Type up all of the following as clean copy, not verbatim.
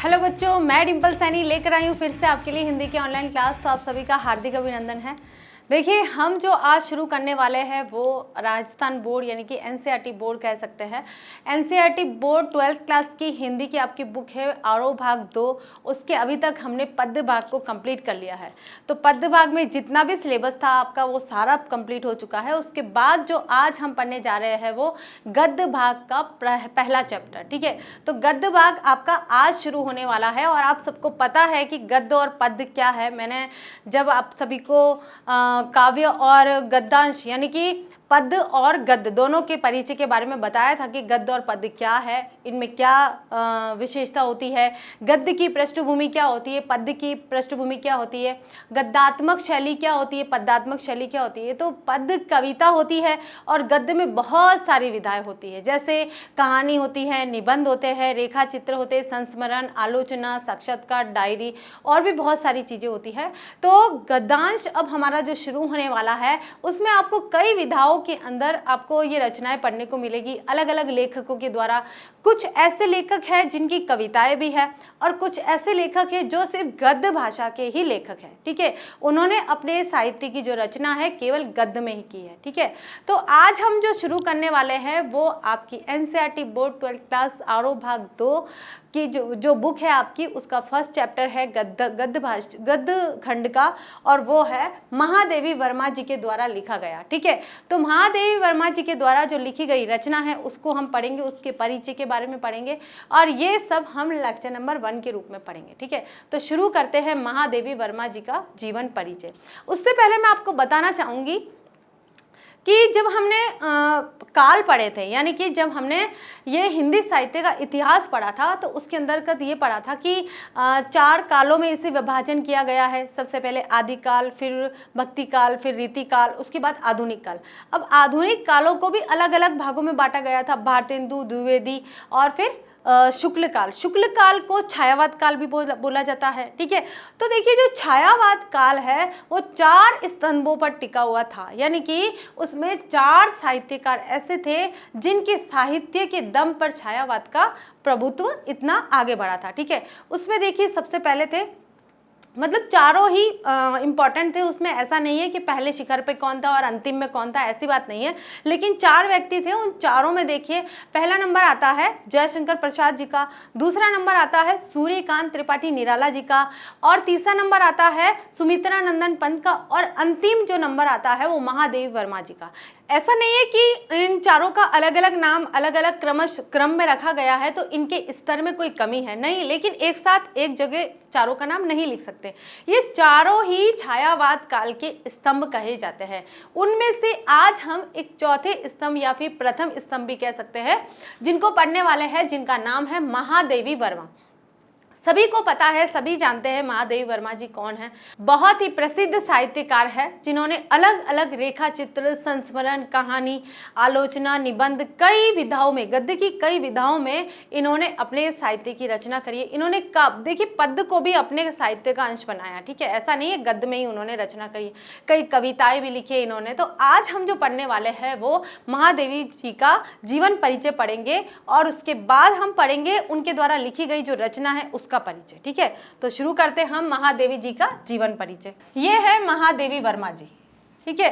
Hello बच्चों, मैं डिम्पल सैनी लेकर आई हूँ फिर से आपके लिए हिंदी की ऑनलाइन क्लास। तो आप सभी का हार्दिक अभिनंदन है। देखिए, हम जो आज शुरू करने वाले हैं वो राजस्थान बोर्ड यानी कि एनसीईआरटी बोर्ड कह सकते हैं। एनसीईआरटी बोर्ड 12th क्लास की हिंदी की आपकी बुक है आरोह भाग 2। उसके अभी तक हमने पद्य भाग को कंप्लीट कर लिया है। तो पद्य भाग में जितना भी सिलेबस था आपका वो सारा कंप्लीट हो चुका है। उसके बाद जो आज हम पढ़ने जा रहे हैं वो गद्य भाग का पहला चैप्टर। ठीक है, तो गद्य भाग आपका आज शुरू होने वाला है। और आप सबको पता है कि गद्य और पद्य क्या है। मैंने जब आप सभी को काव्य और गद्यांश यानी कि पद्य और गद्य दोनों के परिचय के बारे में बताया था कि गद्य और पद्य क्या है, इनमें क्या विशेषता होती है, गद्य की पृष्ठभूमि क्या होती है, पद्य की पृष्ठभूमि क्या होती है, गद्यात्मक शैली क्या होती है, पद्यात्मक शैली क्या होती है। तो पद्य कविता होती है और गद्य में बहुत सारी विधाएं होती है, जैसे कहानी होती है, निबंध होते हैं, रेखा चित्र होते हैं, संस्मरण, आलोचना, साक्षात्कार, डायरी और भी बहुत सारी चीज़ें होती है। तो गद्यांश अब हमारा जो शुरू होने वाला है उसमें आपको कई विधाओं के अंदर आपको ये रचनाएं पढ़ने को मिलेगी अलग अलग लेखकों के द्वारा। कुछ ऐसे लेखक हैं जिनकी कविताएं भी है और कुछ ऐसे लेखक हैं जो सिर्फ गद्य भाषा के ही लेखक हैं। ठीक है, उन्होंने अपने साहित्य की जो रचना है केवल गद्य में ही की है। ठीक है, तो आज हम जो शुरू करने वाले हैं वो आपकी एनसीईआरटी बोर्ड 12th क्लास आरोह भाग 2 की जो बुक है आपकी, उसका फर्स्ट चैप्टर है गद्य खंड का, और वो है महादेवी वर्मा जी के द्वारा लिखा गया। ठीक है, तो महादेवी वर्मा जी के द्वारा जो लिखी गई रचना है उसको हम पढ़ेंगे, उसके परिचय के बारे में पढ़ेंगे और ये सब हम लेक्चर नंबर 1 के रूप में पढ़ेंगे। ठीक है, तो शुरू करते हैं महादेवी वर्मा जी का जीवन परिचय। उससे पहले मैं आपको बताना चाहूँगी कि जब हमने काल पढ़े थे, यानी कि जब हमने ये हिंदी साहित्य का इतिहास पढ़ा था तो उसके अंतर्गत ये पढ़ा था कि 4 कालों में इसे विभाजन किया गया है। सबसे पहले आदिकाल, फिर भक्ति काल, फिर रीति काल, उसके बाद आधुनिक काल। अब आधुनिक कालों को भी अलग अलग भागों में बांटा गया था, भारतेंदु, द्विवेदी और फिर शुक्ल काल। शुक्ल काल को छायावाद काल भी बोला जाता है। ठीक है, तो देखिए जो छायावाद काल है वो 4 स्तंभों पर टिका हुआ था, यानी कि उसमें 4 साहित्यकार ऐसे थे जिनके साहित्य के दम पर छायावाद का प्रभुत्व इतना आगे बढ़ा था। ठीक है, उसमें देखिए सबसे पहले थे, मतलब चारों ही इम्पॉर्टेंट थे, उसमें ऐसा नहीं है कि पहले शिखर पे कौन था और अंतिम में कौन था, ऐसी बात नहीं है। लेकिन 4 व्यक्ति थे, उन चारों में देखिए पहला नंबर आता है जयशंकर प्रसाद जी का, दूसरा नंबर आता है सूर्यकांत त्रिपाठी निराला जी का, और तीसरा नंबर आता है सुमित्रा नंदन पंत का, और अंतिम जो नंबर आता है वो महादेवी वर्मा जी का। ऐसा नहीं है कि इन चारों का अलग अलग नाम अलग अलग क्रम में रखा गया है तो इनके स्तर में कोई कमी है, नहीं, लेकिन एक साथ एक जगह चारों का नाम नहीं लिख सकते। ये चारों ही छायावाद काल के स्तंभ कहे जाते हैं। उनमें से आज हम एक चौथे स्तंभ या फिर प्रथम स्तंभ भी कह सकते हैं जिनको पढ़ने वाले हैं, जिनका नाम है महादेवी वर्मा। सभी को पता है, सभी जानते हैं महादेवी वर्मा जी कौन है। बहुत ही प्रसिद्ध साहित्यकार है जिन्होंने अलग अलग रेखा चित्र, संस्मरण, कहानी, आलोचना, निबंध कई विधाओं में, गद्य की कई विधाओं में इन्होंने अपने साहित्य की रचना करी है। इन्होंने देखिए पद्य को भी अपने साहित्य का अंश बनाया। ठीक है, ऐसा नहीं है गद्य में ही उन्होंने रचना करी, कई कविताएं भी लिखी है इन्होंने। तो आज हम जो पढ़ने वाले हैं वो महादेवी जी का जीवन परिचय पढ़ेंगे और उसके बाद हम पढ़ेंगे उनके द्वारा लिखी गई जो रचना है उसका परिचय। ठीक है, तो शुरू करते हैं हम महादेवी जी का जीवन परिचय। ये है महादेवी वर्मा जी। ठीक है,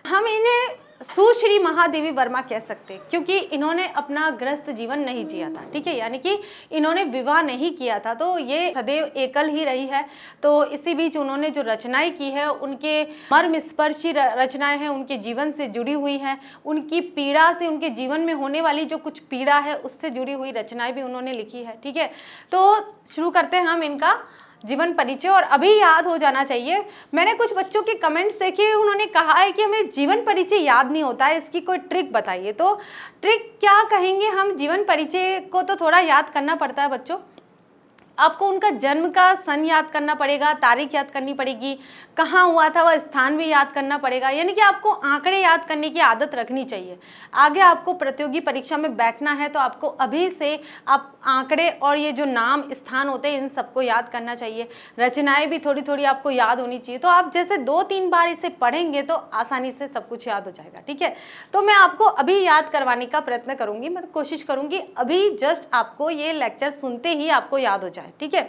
हम इन्हें सुश्री महादेवी वर्मा कह सकते हैं क्योंकि इन्होंने अपना गृहस्थ जीवन नहीं जिया था। ठीक है, यानी कि इन्होंने विवाह नहीं किया था, तो ये सदैव एकल ही रही है। तो इसी बीच उन्होंने जो रचनाएं की है उनके मर्मस्पर्शी रचनाएं हैं, उनके जीवन से जुड़ी हुई हैं, उनकी पीड़ा से, उनके जीवन में होने वाली जो कुछ पीड़ा है उससे जुड़ी हुई रचनाएं भी उन्होंने लिखी है। ठीक है, तो शुरू करते हैं हम इनका जीवन परिचय। और अभी याद हो जाना चाहिए, मैंने कुछ बच्चों के कमेंट्स देखे, उन्होंने कहा है कि हमें जीवन परिचय याद नहीं होता है, इसकी कोई ट्रिक बताइए। तो ट्रिक क्या कहेंगे हम, जीवन परिचय को तो थोड़ा याद करना पड़ता है बच्चों। आपको उनका जन्म का सन याद करना पड़ेगा, तारीख याद करनी पड़ेगी, कहाँ हुआ था वह स्थान भी याद करना पड़ेगा, यानी कि आपको आंकड़े याद करने की आदत रखनी चाहिए। आगे आपको प्रतियोगी परीक्षा में बैठना है तो आपको अभी से आप आंकड़े और ये जो नाम स्थान होते हैं इन सबको याद करना चाहिए। रचनाएं भी थोड़ी थोड़ी आपको याद होनी चाहिए। तो आप जैसे 2-3 बार इसे पढ़ेंगे तो आसानी से सब कुछ याद हो जाएगा। ठीक है, तो मैं आपको अभी याद करवाने का प्रयत्न करूँगी, मैं कोशिश करूँगी अभी जस्ट आपको ये लेक्चर सुनते ही आपको याद हो जाए। है, ठीक है।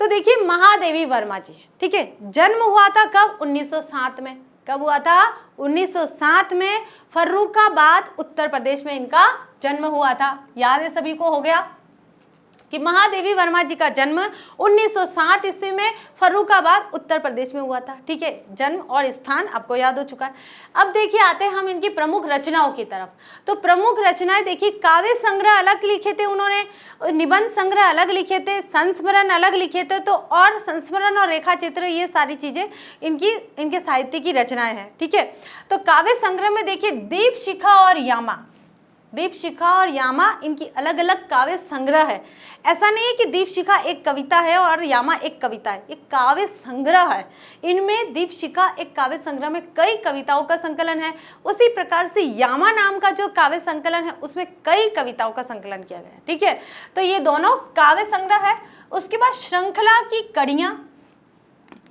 तो देखिए महादेवी वर्मा जी, ठीक है, जन्म हुआ था कब? 1907 में। कब हुआ था? 1907 में फर्रुखाबाद उत्तर प्रदेश में इनका जन्म हुआ था। याद है सभी को? हो गया कि महादेवी वर्मा जी का जन्म 1907 ईस्वी में फर्रुखाबाद उत्तर प्रदेश में हुआ था, ठीक है। जन्म और स्थान आपको याद हो चुका है। अब देखिए आते हैं हम इनकी प्रमुख रचनाओं की तरफ। तो प्रमुख रचनाएं देखिए, काव्य संग्रह अलग लिखे थे उन्होंने, निबंध संग्रह अलग लिखे थे, संस्मरण अलग लिखे थे। तो और संस्मरण और रेखा चित्र, ये सारी चीजें इनके साहित्य की रचनाएं हैं, ठीक है। तो काव्य संग्रह में देखिए दीपशिखा और यामा, दीपशिखा और यामा इनकी अलग अलग काव्य संग्रह है। ऐसा नहीं है कि दीपशिखा एक कविता है और यामा एक कविता है, एक काव्य संग्रह है। इनमें दीपशिखा एक काव्य संग्रह में कई कविताओं का संकलन है, उसी प्रकार से यामा नाम का जो काव्य संकलन है उसमें कई कविताओं का संकलन किया गया है, ठीक है। तो ये दोनों काव्य संग्रह है। उसके बाद श्रृंखला की कड़ियां,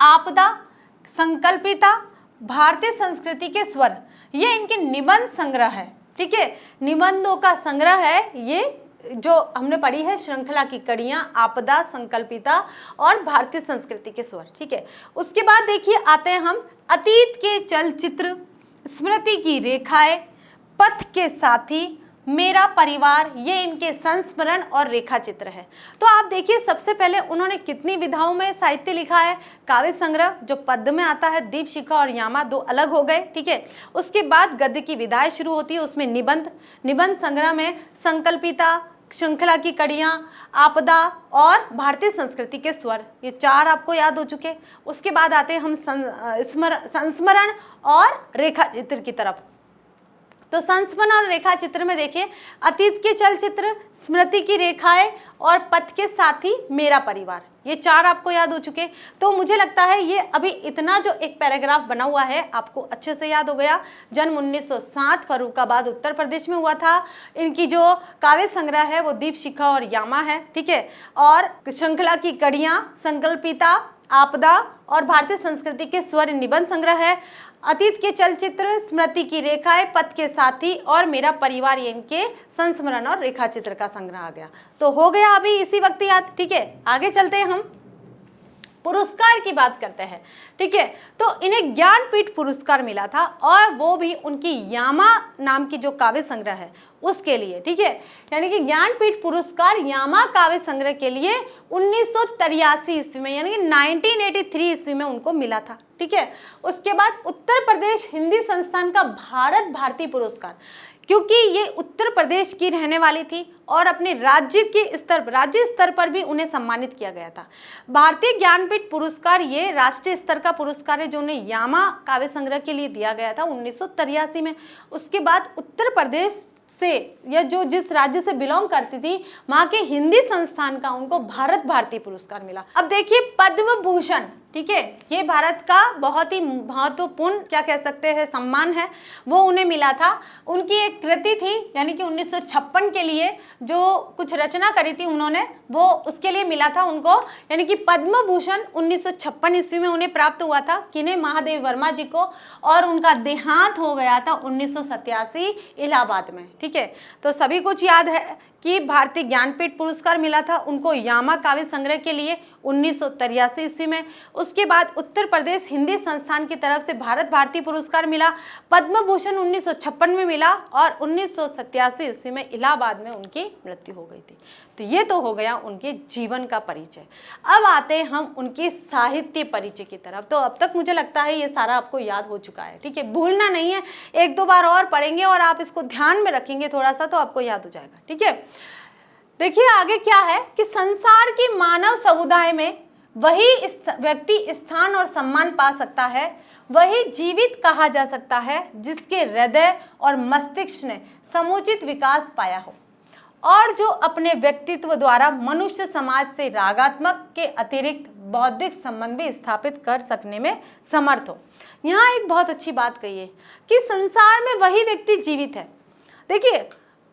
आपदा, संकल्पिता, भारतीय संस्कृति के स्वर, ये इनके निबंध संग्रह है, ठीक है। निबंधों का संग्रह है ये जो हमने पढ़ी है, श्रृंखला की कड़ियां, आपदा, संकल्पिता और भारतीय संस्कृति के स्वर, ठीक है। उसके बाद देखिए आते हैं हम अतीत के चलचित्र, स्मृति की रेखाएं, पथ के साथी, मेरा परिवार, ये इनके संस्मरण और रेखा चित्र है। तो आप देखिए सबसे पहले उन्होंने कितनी विधाओं में साहित्य लिखा है? काव्य संग्रह जो पद्य में आता है, दीपशिखा और यामा, दो अलग हो गए, ठीक है। उसके बाद गद्य की विधाएं शुरू होती है, उसमें निबंध संग्रह में संकल्पिता, श्रृंखला की कड़ियां, आपदा और भारतीय संस्कृति के स्वर, ये चार आपको याद हो चुके। उसके बाद आते हैं हम संस्मरण और रेखा चित्र की तरफ। तो संस्मरण और रेखा चित्र में देखिए अतीत के चलचित्र, स्मृति की रेखाएं और पथ के साथी, मेरा परिवार, ये चार आपको याद हो चुके। तो मुझे लगता है ये अभी इतना जो एक पैराग्राफ बना हुआ है आपको अच्छे से याद हो गया। जन्म 1907 फर्रुखाबाद उत्तर प्रदेश में हुआ था। इनकी जो काव्य संग्रह है वो दीपशिखा और यामा है, ठीक है। और श्रृंखला की कड़ियां, संकल्पिता, आपदा और भारतीय संस्कृति के स्वर निबंध संग्रह है। अतीत के चलचित्र, स्मृति की रेखाएं, पथ के साथी और मेरा परिवार, ये इनके संस्मरण और रेखा चित्र का संग्रह आ गया। तो हो गया अभी इसी वक्त याद, ठीक है। आगे चलते हैं, हम पुरस्कार की बात करते हैं, ठीक है। तो इन्हें ज्ञानपीठ पुरस्कार मिला था और वो भी उनकी यामा नाम की जो काव्य संग्रह है उसके लिए, ठीक है। यानी कि ज्ञानपीठ पुरस्कार यामा काव्य संग्रह के लिए 1983 ईस्वी में यानी कि 1983 ईस्वी में उनको मिला था, ठीक है। उसके बाद उत्तर प्रदेश हिंदी संस्थान का भारत भारती पुरस्कार, क्योंकि ये उत्तर प्रदेश की रहने वाली थी और अपने राज्य स्तर पर भी उन्हें सम्मानित किया गया था। भारतीय ज्ञानपीठ पुरस्कार ये राष्ट्रीय स्तर का पुरस्कार है जो उन्हें यामा काव्य संग्रह के लिए दिया गया था 1983 में। उसके बाद उत्तर प्रदेश से या जो जिस राज्य से बिलोंग करती थी वहाँ के हिंदी संस्थान का उनको भारत भारती पुरस्कार मिला। अब देखिए पद्म भूषण, ठीक है, ये भारत का बहुत ही महत्वपूर्ण क्या कह सकते हैं सम्मान है, वो उन्हें मिला था। उनकी एक कृति थी यानी कि 1956 के लिए जो कुछ रचना करी थी उन्होंने, वो उसके लिए मिला था उनको, यानी कि पद्म भूषण 1956 ईस्वी में उन्हें प्राप्त हुआ था। किन्हें? महादेवी वर्मा जी को। और उनका देहांत हो गया था 1987 इलाहाबाद में, ठीक है। तो सभी कुछ याद है कि भारतीय ज्ञानपीठ पुरस्कार मिला था उनको यामा काव्य संग्रह के लिए 1983 ईस्वी में। उसके बाद उत्तर प्रदेश हिंदी संस्थान की तरफ से भारत भारती पुरस्कार मिला, पद्म भूषण 1956 में मिला और 1987 ईस्वी में इलाहाबाद में उनकी मृत्यु हो गई थी। तो ये तो हो गया उनके जीवन का परिचय। अब आते हैं हम उनके साहित्य परिचय की तरफ। तो अब तक मुझे लगता है ये सारा आपको याद हो चुका है, ठीक है, भूलना नहीं है, एक दो बार और पढ़ेंगे और आप इसको ध्यान में रखेंगे थोड़ा सा तो आपको याद हो जाएगा, ठीक है। देखिए आगे क्या है कि संसार की मानव समुदाय में वही व्यक्ति स्थान और सम्मान पा सकता है, वही जीवित कहा जा सकता है जिसके हृदय और मस्तिष्क ने समुचित विकास पाया हो और जो अपने व्यक्तित्व द्वारा मनुष्य समाज से रागात्मक के अतिरिक्त बौद्धिक संबंध भी स्थापित कर सकने में समर्थ हो। यहाँ एक बहुत अच्छी बात कही है कि संसार में वही व्यक्ति जीवित है। देखिए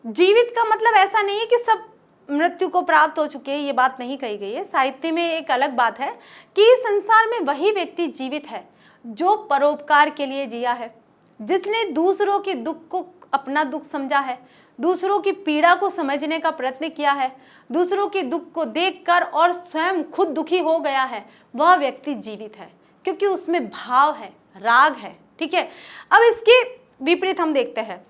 जीवित का मतलब ऐसा नहीं है कि सब मृत्यु को प्राप्त हो चुके हैं, ये बात नहीं कही गई है। साहित्य में एक अलग बात है कि संसार में वही व्यक्ति जीवित है जो परोपकार के लिए जिया है, जिसने दूसरों के दुख को अपना दुख समझा है, दूसरों की पीड़ा को समझने का प्रयत्न किया है, दूसरों के दुख को देखकर और स्वयं खुद दुखी हो गया है, वह व्यक्ति जीवित है, क्योंकि उसमें भाव है, राग है। ठीक है, अब इसके विपरीत हम देखते हैं,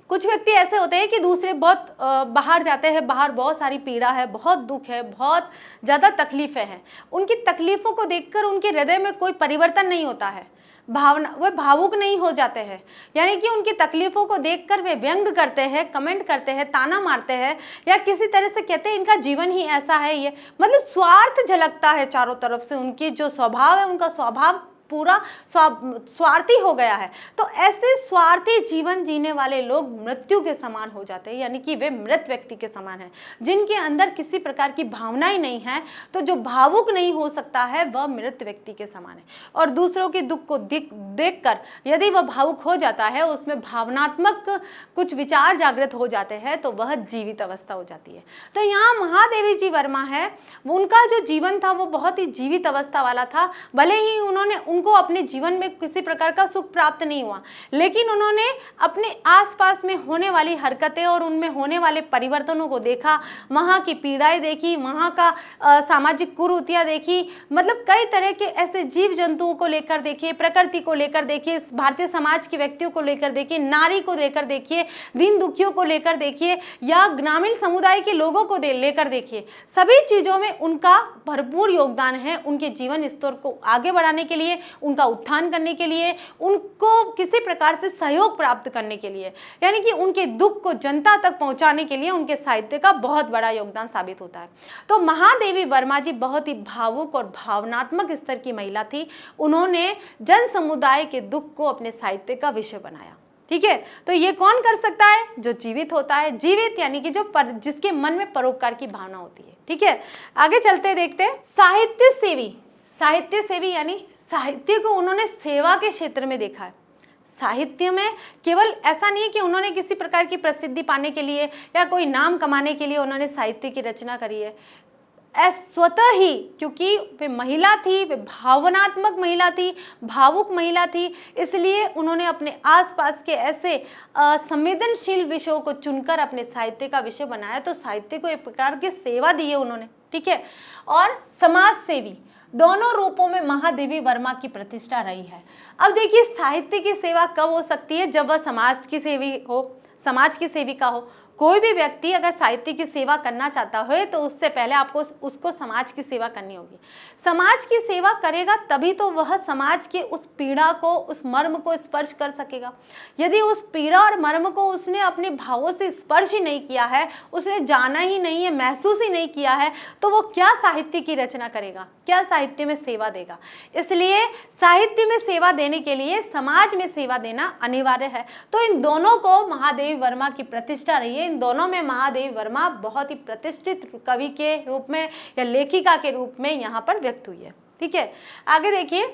कुछ व्यक्ति ऐसे होते हैं कि दूसरे बहुत बाहर जाते हैं, बाहर बहुत सारी पीड़ा है, बहुत दुख है, बहुत ज़्यादा तकलीफ़ें हैं, उनकी तकलीफ़ों को देखकर उनके हृदय में कोई परिवर्तन नहीं होता है, भावना, वे भावुक नहीं हो जाते हैं, यानी कि उनकी तकलीफ़ों को देखकर वे व्यंग करते हैं, कमेंट करते हैं, ताना मारते हैं, या किसी तरह से कहते हैं इनका जीवन ही ऐसा है, ये मतलब स्वार्थ झलकता है चारों तरफ से, उनकी जो स्वभाव है उनका स्वभाव पूरा स्वार्थी हो गया है। तो ऐसे स्वार्थी जीवन जीने वाले लोग मृत्यु के समान हो जाते हैं, यानी कि वे मृत व्यक्ति के समान हैं, जिनके अंदर किसी प्रकार की भावना ही नहीं है। तो जो भावुक नहीं हो सकता है वह मृत व्यक्ति के समान है, और दूसरों के दुख को देखकर यदि वह भावुक हो जाता है, उसमें भावनात्मक कुछ विचार जागृत हो जाते हैं, तो वह जीवित अवस्था हो जाती है। तो यहाँ महादेवी जी वर्मा है, उनका जो जीवन था वो बहुत ही जीवित अवस्था वाला था। भले ही उनको अपने जीवन में किसी प्रकार का सुख प्राप्त नहीं हुआ, लेकिन उन्होंने अपने आसपास में होने वाली हरकतें और उनमें होने वाले परिवर्तनों को देखा, वहाँ की पीड़ाएं देखी, वहाँ का सामाजिक कुरीतियाँ देखी, मतलब कई तरह के ऐसे जीव जंतुओं को लेकर देखिए, प्रकृति को लेकर देखिए, भारतीय समाज के व्यक्तियों को लेकर देखिए, नारी को लेकर देखिए, दीन दुखियों को लेकर देखिए, या ग्रामीण समुदाय के लोगों को लेकर देखिए, सभी चीज़ों में उनका भरपूर योगदान है। उनके जीवन स्तर को आगे बढ़ाने के लिए, उनका उत्थान करने के लिए, उनको किसी प्रकार से सहयोग प्राप्त करने के लिए, यानी कि उनके दुख को जनता तक पहुंचाने के लिए उनके साहित्य का बहुत बड़ा योगदान साबित होता है। तो महादेवी वर्मा जी बहुत ही भावुक और भावनात्मक स्तर की महिला थी। उन्होंने जन समुदाय के दुख को अपने साहित्य का विषय बनाया। ठीक है, तो ये कौन कर सकता है? जो जीवित होता है। जीवित यानी कि जिसके मन में परोपकार की भावना होती है। ठीक है, आगे चलते देखते हैं। साहित्य सेवी, साहित्य सेवी यानी साहित्य को उन्होंने सेवा के क्षेत्र में देखा है। साहित्य में केवल ऐसा नहीं है कि उन्होंने किसी प्रकार की प्रसिद्धि पाने के लिए या कोई नाम कमाने के लिए उन्होंने साहित्य की रचना करी है, स्वतः ही, क्योंकि वे महिला थी, वे भावनात्मक महिला थी, भावुक महिला थी, इसलिए उन्होंने अपने आसपास के ऐसे संवेदनशील विषयों को चुनकर अपने साहित्य का विषय बनाया। तो साहित्य को एक प्रकार की सेवा दी है उन्होंने। ठीक है, और समाज सेवी, दोनों रूपों में महादेवी वर्मा की प्रतिष्ठा रही है। अब देखिए, साहित्य की सेवा कब हो सकती है? जब वह समाज की सेवी हो, समाज की सेविका हो। कोई भी व्यक्ति अगर साहित्य की सेवा करना चाहता है तो उससे पहले आपको उसको समाज की सेवा करनी होगी। समाज की सेवा करेगा तभी तो वह समाज के उस पीड़ा को, उस मर्म को स्पर्श कर सकेगा। यदि उस पीड़ा और मर्म को उसने अपने भावों से स्पर्श ही नहीं किया है, उसने जाना ही नहीं है, महसूस ही नहीं किया है, तो वो क्या साहित्य की रचना करेगा, क्या साहित्य में सेवा देगा? इसलिए साहित्य में सेवा देने के लिए समाज में सेवा देना अनिवार्य है। तो इन दोनों को महादेवी वर्मा की प्रतिष्ठा रही है। इन दोनों में महादेवी वर्मा बहुत ही प्रतिष्ठित कवि के रूप में या लेखिका के रूप में यहाँ पर व्यक्त हुई है। ठीक है, आगे देखिए।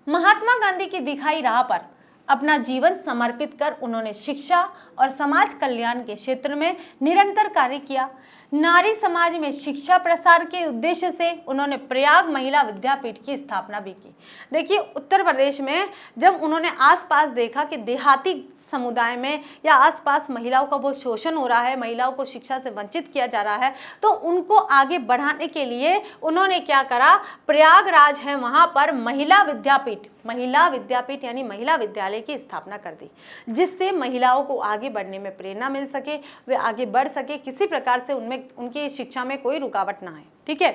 महात्मा गांधी की दिखाई राह पर अपना जीवन समर्पित कर उन्होंने शिक्षा और समाज कल्याण के क्षेत्र में निरंतर कार्य किया। नारी समाज में शिक्षा प्रसार के उद्देश्य से उन्होंने प्रयाग महिला विद्यापीठ की स्थापना भी की। देखिए, उत्तर प्रदेश में जब उन्होंने आसपास देखा कि देहाती समुदाय में या आसपास महिलाओं का बहुत शोषण हो रहा है, महिलाओं को शिक्षा से वंचित किया जा रहा है, तो उनको आगे बढ़ाने के लिए उन्होंने क्या करा? प्रयागराज है, वहाँ पर महिला विद्यापीठ यानी महिला विद्यालय की स्थापना कर दी, जिससे महिलाओं को आगे बढ़ने में प्रेरणा मिल सके, वे आगे बढ़ सके, किसी प्रकार से उनमें उनकी शिक्षा में कोई रुकावट ना आए। ठीक है,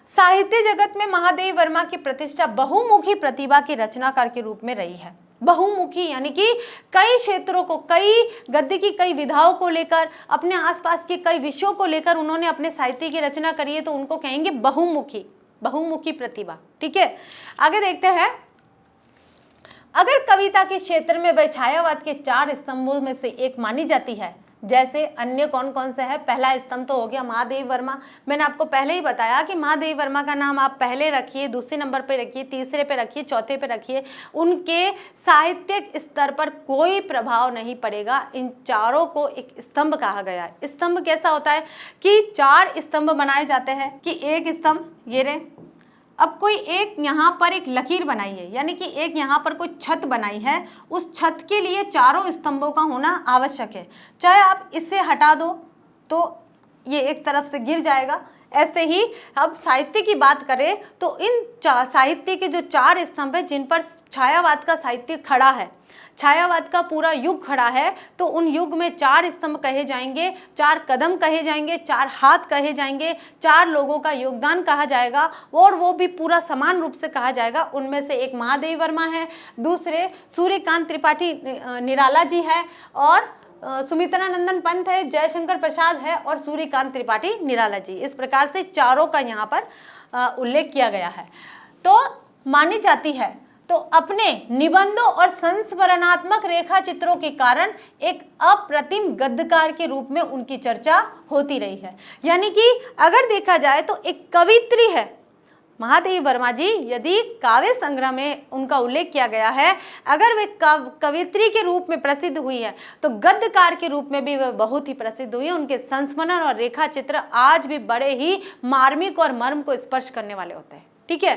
साहित्य जगत में महादेवी वर्मा की प्रतिष्ठा बहुमुखी प्रतिभा के रचनाकार के रूप में रही है। बहुमुखी यानी कि कई क्षेत्रों को, कई गद्य की कई विधाओं को लेकर, अपने आसपास के कई विषयों को लेकर उन्होंने अपने साहित्य की रचना करी है, तो उनको कहेंगे बहुमुखी प्रतिभा। ठीक है, आगे देखते हैं। अगर कविता के क्षेत्र में वह छायावाद के 4 स्तंभों में से एक मानी जाती है, जैसे अन्य कौन कौन से है? पहला स्तंभ तो हो गया महादेवी वर्मा। मैंने आपको पहले ही बताया कि महादेवी वर्मा का नाम आप पहले रखिए, दूसरे नंबर पे रखिए, तीसरे पे रखिए, चौथे पे रखिए। उनके साहित्यिक स्तर पर कोई प्रभाव नहीं पड़ेगा। इन चारों को एक स्तंभ कहा गया है। स्तंभ कैसा होता है कि 4 स्तंभ बनाए जाते हैं कि एक स्तंभ ये रहे, अब कोई एक यहाँ पर एक लकीर बनाई है, यानी कि एक यहाँ पर कोई छत बनाई है, उस छत के लिए चारों स्तंभों का होना आवश्यक है। चाहे आप इसे हटा दो तो ये एक तरफ से गिर जाएगा। ऐसे ही अब साहित्य की बात करें तो इन साहित्य के जो चार स्तंभ हैं जिन पर छायावाद का साहित्य खड़ा है, छायावाद का पूरा युग खड़ा है, तो उन युग में चार स्तंभ कहे जाएंगे, चार कदम कहे जाएंगे, चार हाथ कहे जाएंगे, चार लोगों का योगदान कहा जाएगा और वो भी पूरा समान रूप से कहा जाएगा। उनमें से एक महादेवी वर्मा है, दूसरे सूर्यकांत त्रिपाठी निराला जी है, और सुमित्रा नंदन पंत है, जयशंकर प्रसाद है और सूर्यकांत त्रिपाठी निराला जी। इस प्रकार से चारों का यहाँ पर उल्लेख किया गया है। तो मानी जाती है तो अपने निबंधों और संस्मरणात्मक रेखा चित्रों के कारण एक अप्रतिम गद्यकार के रूप में उनकी चर्चा होती रही है। यानी कि अगर देखा जाए तो एक कवित्री है महादेवी वर्मा जी, यदि काव्य संग्रह में उनका उल्लेख किया गया है, अगर वे कवित्री के रूप में प्रसिद्ध हुई है तो गद्यकार के रूप में भी वे बहुत ही प्रसिद्ध हुई है। उनके संस्मरण और रेखा चित्र आज भी बड़े ही मार्मिक और मर्म को स्पर्श करने वाले होते हैं। ठीक है,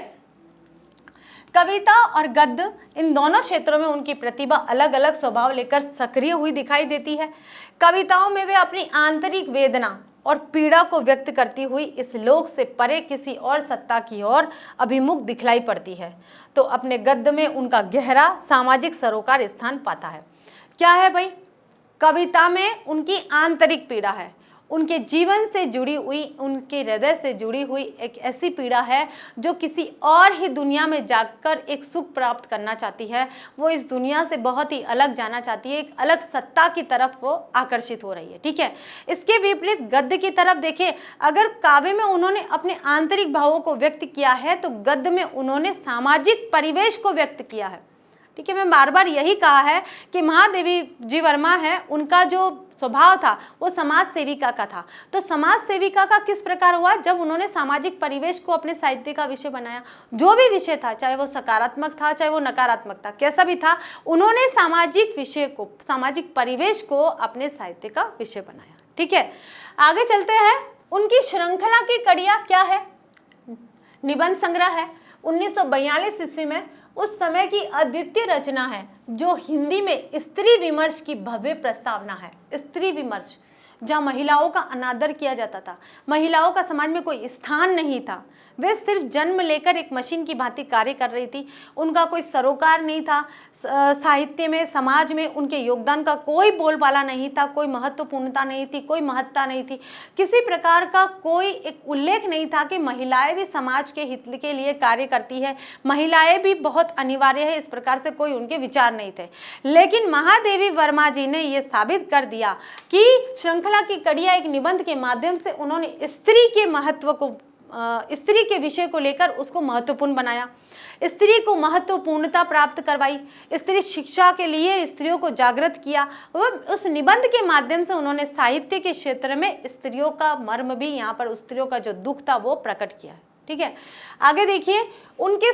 कविता और गद्य इन दोनों क्षेत्रों में उनकी प्रतिभा अलग अलग स्वभाव लेकर सक्रिय हुई दिखाई देती है। कविताओं में वे अपनी आंतरिक वेदना और पीड़ा को व्यक्त करती हुई इस लोक से परे किसी और सत्ता की ओर अभिमुख दिखलाई पड़ती है, तो अपने गद्य में उनका गहरा सामाजिक सरोकार स्थान पाता है। क्या है भाई? कविता में उनकी आंतरिक पीड़ा है, उनके जीवन से जुड़ी हुई, उनके हृदय से जुड़ी हुई एक ऐसी पीड़ा है जो किसी और ही दुनिया में जाकर एक सुख प्राप्त करना चाहती है। वो इस दुनिया से बहुत ही अलग जाना चाहती है, एक अलग सत्ता की तरफ वो आकर्षित हो रही है। ठीक है, इसके विपरीत गद्य की तरफ देखें, अगर काव्य में उन्होंने अपने आंतरिक भावों को व्यक्त किया है तो गद्य में उन्होंने सामाजिक परिवेश को व्यक्त किया है। ठीक है, मैं बार बार यही कहा है कि महादेवी जी वर्मा है, उनका जो स्वभाव था वो समाज सेविका का था। तो समाज सेविका का किस प्रकार हुआ? जब उन्होंने सामाजिक परिवेश को अपने साहित्य का विषय बनाया। जो भी विषय था, चाहे वो सकारात्मक था चाहे वो नकारात्मक था, कैसा भी था, उन्होंने सामाजिक विषय को, सामाजिक परिवेश को अपने साहित्य का विषय बनाया। ठीक है, आगे चलते हैं। उनकी श्रृंखला की कड़ियाँ क्या है? निबंध संग्रह है 1942 ईस्वी में, उस समय की अद्वितीय रचना है जो हिंदी में स्त्री विमर्श की भव्य प्रस्तावना है। स्त्री विमर्श, जहाँ महिलाओं का अनादर किया जाता था, महिलाओं का समाज में कोई स्थान नहीं था, वे सिर्फ जन्म लेकर एक मशीन की भांति कार्य कर रही थी, उनका कोई सरोकार नहीं था, साहित्य में, समाज में उनके योगदान का कोई बोलबाला नहीं था, कोई महत्वपूर्णता नहीं थी, कोई महत्ता नहीं थी, किसी प्रकार का कोई एक उल्लेख नहीं था कि महिलाएं भी समाज के हित के लिए कार्य करती है, महिलाएं भी बहुत अनिवार्य है, इस प्रकार से कोई उनके विचार नहीं थे। लेकिन महादेवी वर्मा जी ने यह साबित कर दिया कि श्रृंखला की कड़ियाँ एक निबंध के माध्यम से उन्होंने स्त्री के महत्व को, स्त्री के विषय को लेकर उसको महत्वपूर्ण बनाया, स्त्री को महत्वपूर्णता प्राप्त करवाई, स्त्री शिक्षा के लिए स्त्रियों को जागृत किया। उस निबंध के माध्यम से उन्होंने साहित्य के क्षेत्र में स्त्रियों का मर्म भी, यहाँ पर स्त्रियों का जो दुख था वो प्रकट किया। ठीक है, आगे देखिए। उनके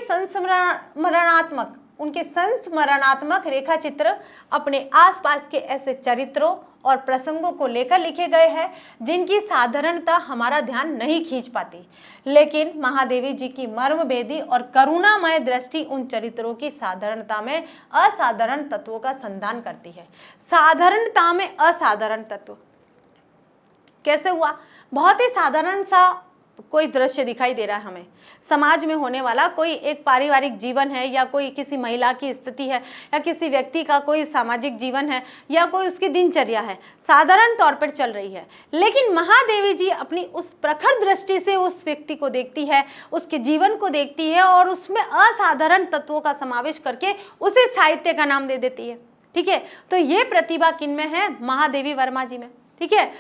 संस्मरणात्मक रेखा चित्र अपने आसपास के ऐसे चरित्रों और प्रसंगों को लेकर लिखे गए हैं जिनकी साधारणता हमारा ध्यान नहीं खींच पाती, लेकिन महादेवी जी की मर्मभेदी और करुणामय दृष्टि उन चरित्रों की साधारणता में असाधारण तत्वों का संधान करती है। साधारणता में असाधारण तत्व कैसे हुआ? बहुत ही साधारण सा कोई दृश्य दिखाई दे रहा है हमें, समाज में होने वाला कोई एक पारिवारिक जीवन है, या कोई किसी महिला की स्थिति है, या किसी व्यक्ति का कोई सामाजिक जीवन है, या कोई उसकी दिनचर्या है, साधारण तौर पर चल रही है। लेकिन महादेवी जी अपनी उस प्रखर दृष्टि से उस व्यक्ति को देखती है, उसके जीवन को देखती है और उसमें असाधारण तत्वों का समावेश करके उसे साहित्य का नाम दे देती है। ठीक है, तो ये प्रतिभा किनमें है? महादेवी वर्मा जी में। ठीक है,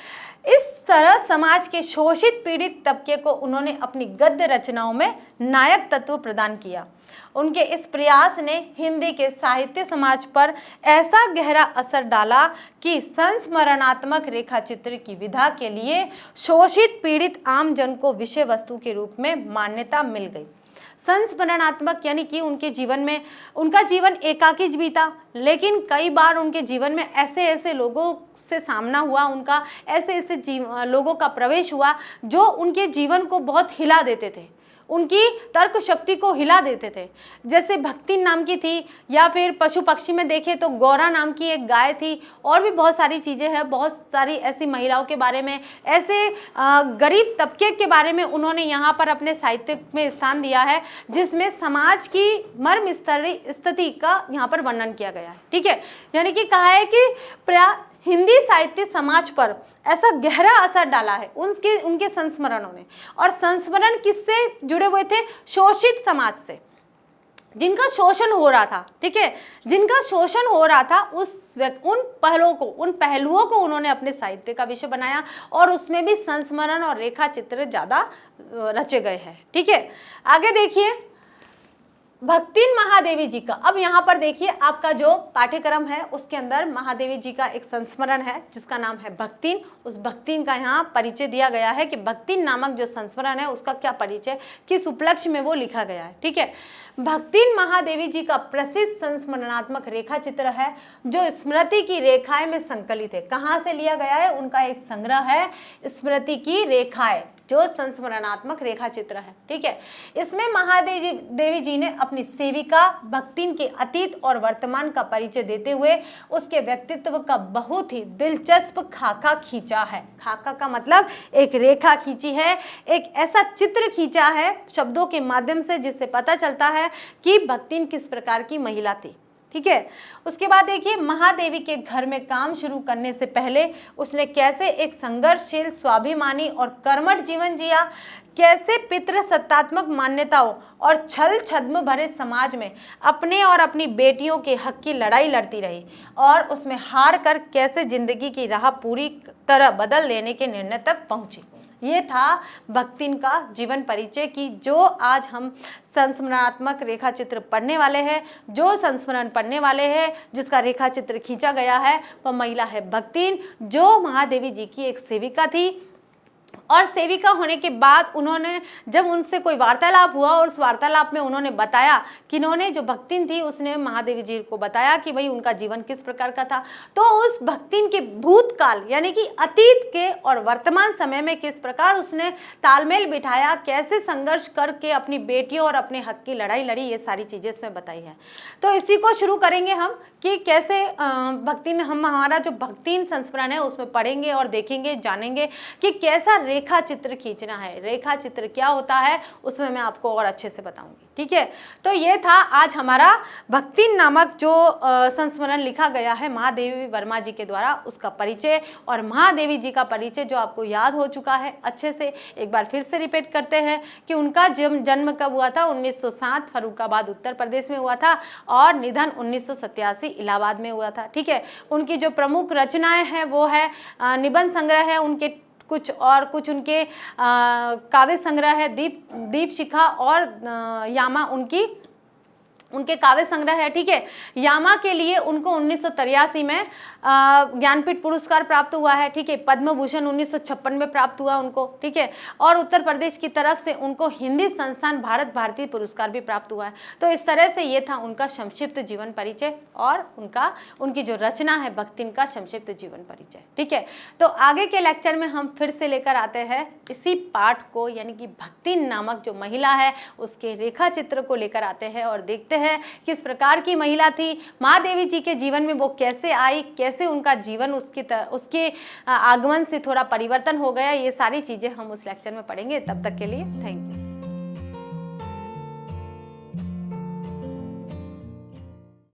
इस तरह समाज के शोषित पीड़ित तबके को उन्होंने अपनी गद्य रचनाओं में नायक तत्व प्रदान किया। उनके इस प्रयास ने हिंदी के साहित्य समाज पर ऐसा गहरा असर डाला कि संस्मरणात्मक रेखा चित्र की विधा के लिए शोषित पीड़ित आम जन को विषय वस्तु के रूप में मान्यता मिल गई। संस्मरणात्मक यानी कि उनके जीवन में, उनका जीवन एकाकी बीता, लेकिन कई बार उनके जीवन में ऐसे ऐसे लोगों से सामना हुआ, उनका ऐसे ऐसे लोगों का प्रवेश हुआ जो उनके जीवन को बहुत हिला देते थे, उनकी तर्क शक्ति को हिला देते थे। जैसे भक्तिन नाम की थी, या फिर पशु पक्षी में देखें तो गौरा नाम की एक गाय थी, और भी बहुत सारी चीज़ें हैं। बहुत सारी ऐसी महिलाओं के बारे में, ऐसे गरीब तबके के बारे में उन्होंने यहाँ पर अपने साहित्य में स्थान दिया है, जिसमें समाज की मर्म स्थिति का यहाँ पर वर्णन किया गया है। ठीक है, यानी कि कहा है कि हिंदी साहित्य समाज पर ऐसा गहरा असर डाला है उनके संस्मरणों ने। और संस्मरण किससे जुड़े हुए थे? शोषित समाज से, जिनका शोषण हो रहा था। ठीक है, जिनका शोषण हो रहा था उन पहलुओं को उन्होंने अपने साहित्य का विषय बनाया, और उसमें भी संस्मरण और रेखा चित्र ज़्यादा रचे गए हैं। ठीक है, आगे देखिए भक्तिन महादेवी जी का। अब यहाँ पर देखिए आपका जो पाठ्यक्रम है उसके अंदर महादेवी जी का एक संस्मरण है जिसका नाम है भक्तिन। उस भक्तिन का यहाँ परिचय दिया गया है कि भक्तिन नामक जो संस्मरण है उसका क्या परिचय, किस उपलक्ष्य में वो लिखा गया है। ठीक है, भक्तिन महादेवी जी का प्रसिद्ध संस्मरणात्मक रेखा चित्र है जो स्मृति की रेखाएं में संकलित है। कहाँ से लिया गया है? उनका एक संग्रह है स्मृति की रेखाएं, जो संस्मरणात्मक रेखा चित्र है। ठीक है, इसमें महादेवी जी ने अपनी सेविका भक्तिन के अतीत और वर्तमान का परिचय देते हुए उसके व्यक्तित्व का बहुत ही दिलचस्प खाका खींचा है। खाका का मतलब एक रेखा खींची है, एक ऐसा चित्र खींचा है शब्दों के माध्यम से, जिससे पता चलता है कि भक्तिन किस प्रकार की महिला थी। ठीक है, उसके बाद देखिए महादेवी के घर में काम शुरू करने से पहले उसने कैसे एक संघर्षशील, स्वाभिमानी और कर्मठ जीवन जिया, कैसे पितृसत्तात्मक मान्यताओं और छल छद्म भरे समाज में अपने और अपनी बेटियों के हक की लड़ाई लड़ती रही, और उसमें हार कर कैसे जिंदगी की राह पूरी तरह बदल देने के निर्णय तक पहुंची। ये था भक्तिन का जीवन परिचय की जो आज हम संस्मरणात्मक रेखा चित्र पढ़ने वाले हैं। जो संस्मरण पढ़ने वाले हैं जिसका रेखा चित्र खींचा गया है वह महिला है भक्तिन, जो महादेवी जी की एक सेविका थी। और सेविका होने के बाद उन्होंने, जब उनसे कोई वार्तालाप हुआ और उस वार्तालाप में उन्होंने बताया कि इन्होंने जो भक्तिन थी उसने महादेवी जी को बताया कि भाई उनका जीवन किस प्रकार का था, तो उस भक्तिन के भूतकाल यानी कि अतीत के और वर्तमान समय में किस प्रकार उसने तालमेल बिठाया, कैसे संघर्ष करके अपनी बेटियों और अपने हक की लड़ाई लड़ी, ये सारी चीज़ें इसमें बताई है। तो इसी को शुरू करेंगे हम कि कैसे भक्तिन, हम हमारा जो भक्तिन संस्मरण है उसमें पढ़ेंगे और देखेंगे, जानेंगे कि कैसा रेखा चित्र खींचना है, रेखा चित्र क्या होता है, उसमें मैं आपको और अच्छे से बताऊंगी। ठीक है, तो ये था आज हमारा भक्तिन नामक जो संस्मरण लिखा गया है महादेवी वर्मा जी के द्वारा, उसका परिचय और महादेवी जी का परिचय जो आपको याद हो चुका है अच्छे से। एक बार फिर से रिपीट करते हैं कि उनका जन्म कब हुआ था? 1907 फर्रुखाबाद उत्तर प्रदेश में हुआ था, और निधन 1987 इलाहाबाद में हुआ था। ठीक है, उनकी जो प्रमुख रचनाएं हैं वो है निबंध संग्रह है उनके कुछ उनके काव्य संग्रह है, दीप शिखा और यामा उनके काव्य संग्रह है। ठीक है, यामा के लिए उनको 1983 में ज्ञानपीठ पुरस्कार प्राप्त हुआ है। ठीक है, पद्म भूषण 1956 में प्राप्त हुआ उनको। ठीक है, और उत्तर प्रदेश की तरफ से उनको हिंदी संस्थान भारत भारती पुरस्कार भी प्राप्त हुआ है। तो इस तरह से ये था उनका संक्षिप्त जीवन परिचय और उनकी जो रचना है भक्तिन का संक्षिप्त जीवन परिचय। ठीक है, तो आगे के लेक्चर में हम फिर से लेकर आते हैं इसी पाठ को, यानी कि भक्तिन नामक जो महिला है उसके रेखा चित्र को लेकर आते हैं और देखते हैं किस प्रकार की महिला थी, महादेवी जी के जीवन में वो कैसे आई, कैसे उनका जीवन उसके आगमन से थोड़ा परिवर्तन हो गया। ये सारी चीज़ें हम उस लेक्चर में पढ़ेंगे। तब तक के लिए थैंक यू।